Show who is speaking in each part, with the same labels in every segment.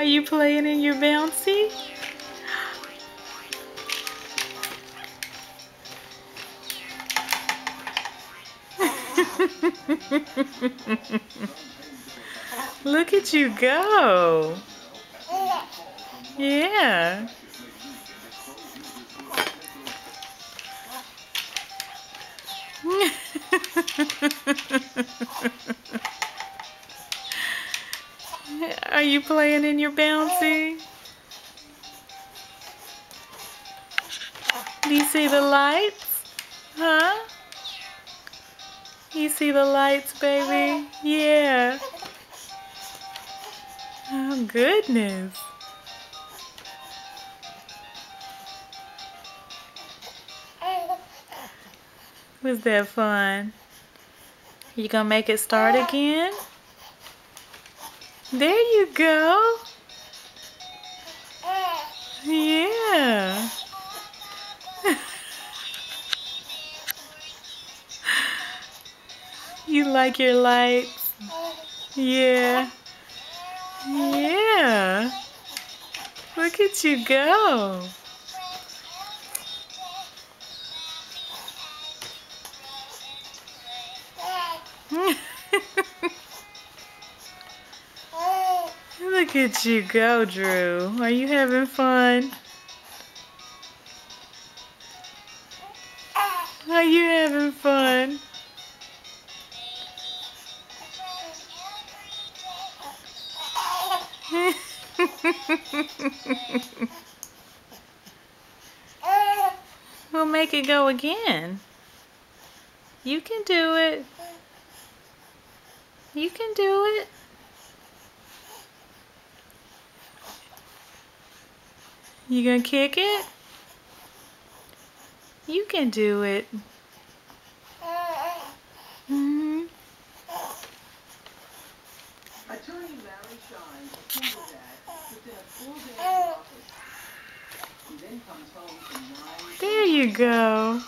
Speaker 1: Are you playing in your bouncy? Look at you go. Yeah. Are you playing in your bouncy? Do you see the lights? Huh? You see the lights, baby? Yeah. Oh, goodness. Was that fun? You gonna make it start again? There you go. Yeah. You like your lights? Yeah. Yeah. Look at you go. Look at you go, Drew. Are you having fun? Are you having fun? We'll make it go again. You can do it. You can do it. You gonna kick it? You can do it. Mm-hmm.
Speaker 2: Attorney Larry Shine, a single dad, puts in a full day at the office. He then comes home from 9.
Speaker 1: There you go.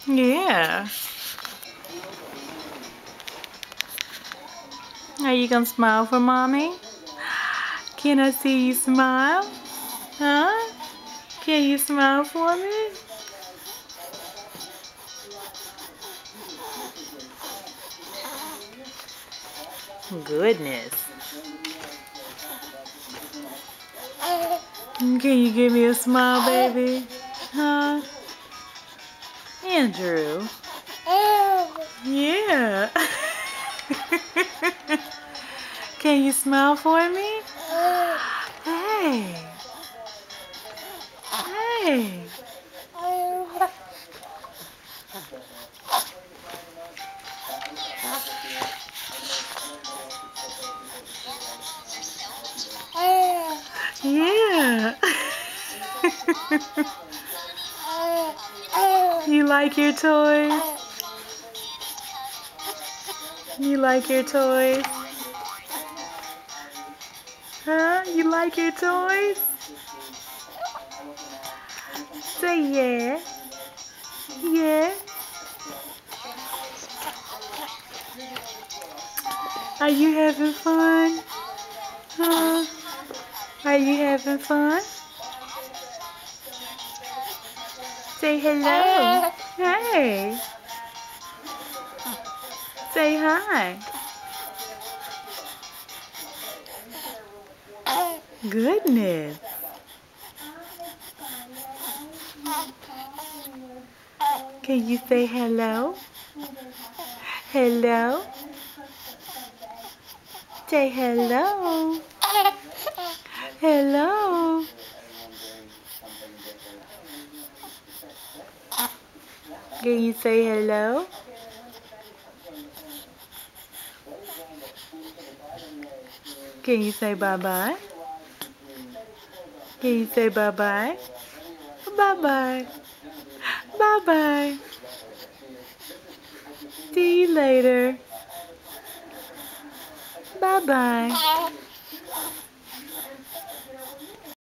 Speaker 1: Yeah. Are you gonna smile for mommy? Can I see you smile? Huh? Can you smile for me? Goodness. Can you give me a smile, baby? Huh? Andrew. Yeah. Can you smile for me? Hey. Hey. Yeah. You like your toys? You like your toys? Huh? You like your toys? Say yeah. Yeah. Are you having fun? Huh? Are you having fun? Say hello. Hey. Say hi. Goodness. Can you say hello? Hello? Say hello. Hello. Can you say hello? Can you say bye-bye? Can you say bye-bye? Bye-bye. Bye-bye. See you later. Bye-bye.